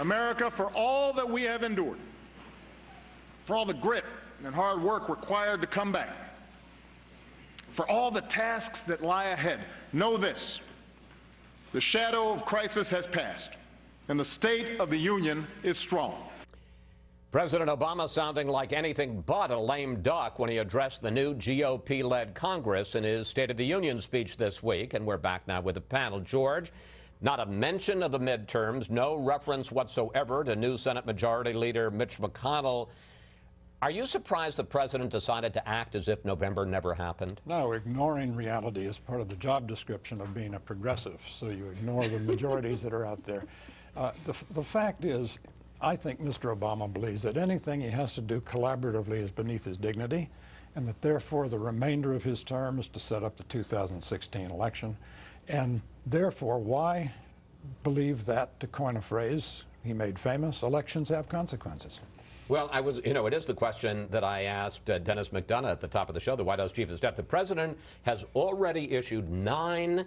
America, for all that we have endured, for all the grit and hard work required to come back, for all the tasks that lie ahead, know this: the shadow of crisis has passed, and the state of the union is strong. President Obama sounding like anything but a lame duck when he addressed the new GOP-led Congress in his State of the Union speech this week. And we're back now with the panel. George, not a mention of the midterms, no reference whatsoever to new Senate Majority Leader Mitch McConnell. Are you surprised the president decided to act as if November never happened? No, ignoring reality is part of the job description of being a progressive, so you ignore the majorities that are out there. The fact is, I think Mr. Obama believes that anything he has to do collaboratively is beneath his dignity, and that therefore the remainder of his term is to set up the 2016 election. And therefore, why believe that, to coin a phrase he made famous, elections have consequences? Well, it is the question that I asked Dennis McDonough at the top of the show, the White House Chief of Staff. The president has already issued 9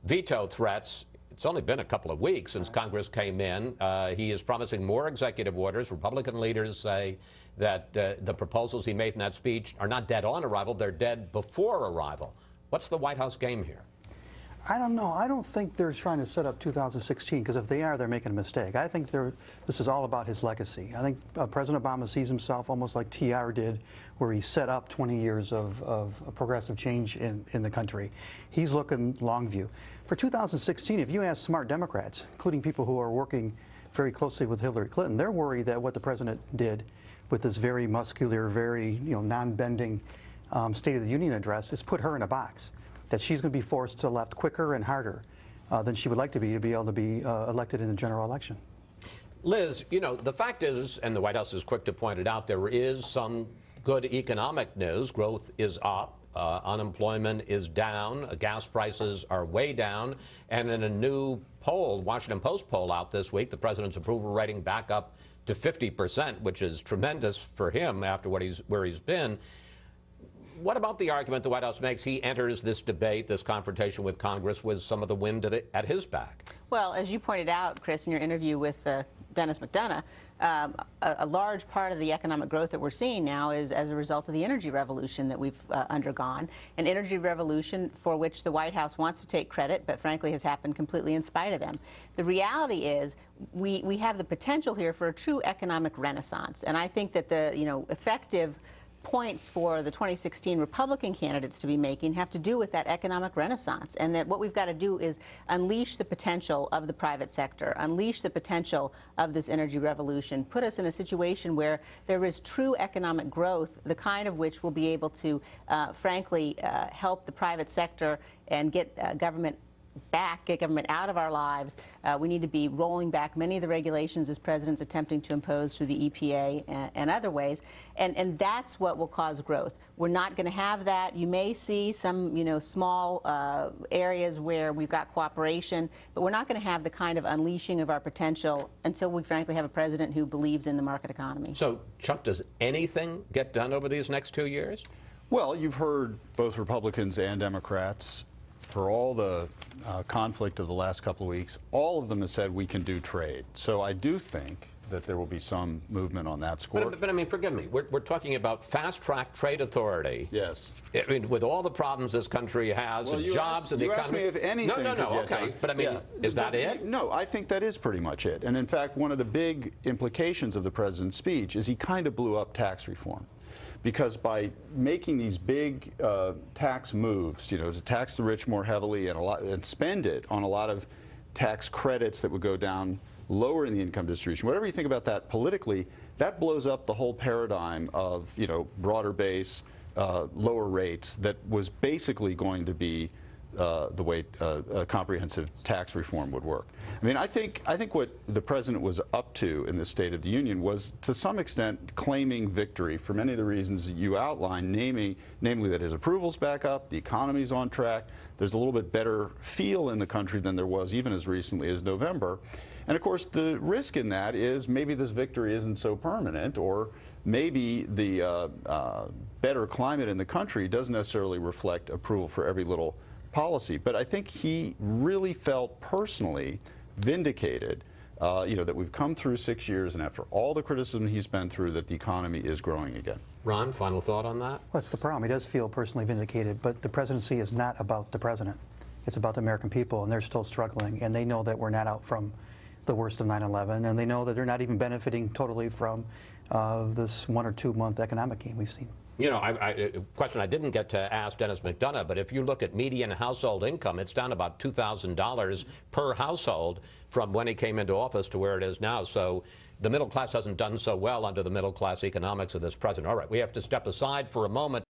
veto threats. It's only been a couple of weeks since Congress came in. He is promising more executive orders. Republican leaders say that the proposals he made in that speech are not dead on arrival, they're dead before arrival. What's the White House game here? I don't know. I don't think they're trying to set up 2016, because if they are, they're making a mistake. I think this is all about his legacy. I think President Obama sees himself almost like TR did, where he set up 20 years of progressive change in the country. He's looking long view. For 2016, if you ask smart Democrats, including people who are working very closely with Hillary Clinton, they're worried that what the president did with this very muscular, very non-bending State of the Union address is put her in a box, that she's going to be forced to the left quicker and harder than she would like to be able to be elected in the general election. Liz, the fact is, and the White House is quick to point it out, there is some good economic news. Growth is up. Unemployment is down. Gas prices are way down. And in a new poll, Washington Post poll out this week, the president's approval rating back up to 50%, which is tremendous for him after where he's been. What about the argument the White House makes he enters this debate, this confrontation with Congress, with some of the wind at his back? Well, as you pointed out, Chris, in your interview with Dennis McDonough, a large part of the economic growth that we're seeing now is as a result of the energy revolution that we've undergone, an energy revolution for which the White House wants to take credit, but frankly has happened completely in spite of them. The reality is we have the potential here for a true economic renaissance, and I think that the effective points for the 2016 Republican candidates to be making have to do with that economic renaissance, and that what we've got to do is unleash the potential of the private sector, unleash the potential of this energy revolution, put us in a situation where there is true economic growth, the kind of which will be able to, frankly, help the private sector and get government back, get government out of our lives. We need to be rolling back many of the regulations this president's attempting to impose through the EPA and other ways, and that's what will cause growth. We're not going to have that. You may see some, small areas where we've got cooperation, but we're not going to have the kind of unleashing of our potential until we frankly have a president who believes in the market economy. So, Chuck, does anything get done over these next 2 years? Well, you've heard both Republicans and Democrats, for all the conflict of the last couple of weeks, all of them have said we can do trade. So I do think that there will be some movement on that score. But I mean, forgive me, we're talking about fast-track trade authority. Yes. I mean, with all the problems this country has, and jobs and the economy. You asked me if anything No, could get okay. done. But I mean, is that it? No, I think that is pretty much it. And in fact, one of the big implications of the president's speech is he kind of blew up tax reform. Because by making these big tax moves, to tax the rich more heavily and spend it on a lot of tax credits that would go down lower in the income distribution, whatever you think about that politically, that blows up the whole paradigm of broader base, lower rates that was basically going to be the way comprehensive tax reform would work. I mean, I think what the president was up to in the State of the Union was, to some extent, claiming victory for many of the reasons that you outlined, namely that his approval's back up, the economy's on track, there's a little bit better feel in the country than there was even as recently as November. And of course, the risk in that is maybe this victory isn't so permanent, or maybe the better climate in the country doesn't necessarily reflect approval for every little policy. But I think he really felt personally vindicated that we've come through 6 years, and after all the criticism he's been through, that the economy is growing again. Ron, final thought on that? What's the problem? He does feel personally vindicated, but the presidency is not about the president. It's about the American people, and they're still struggling, and they know that we're not out from the worst of 9/11, and they know that they're not even benefiting totally from this 1 or 2 month economic gain we've seen. You know, a question I didn't get to ask Dennis McDonough, but if you look at median household income, it's down about $2,000 per household from when he came into office to where it is now. So the middle class hasn't done so well under the middle class economics of this president. All right, we have to step aside for a moment.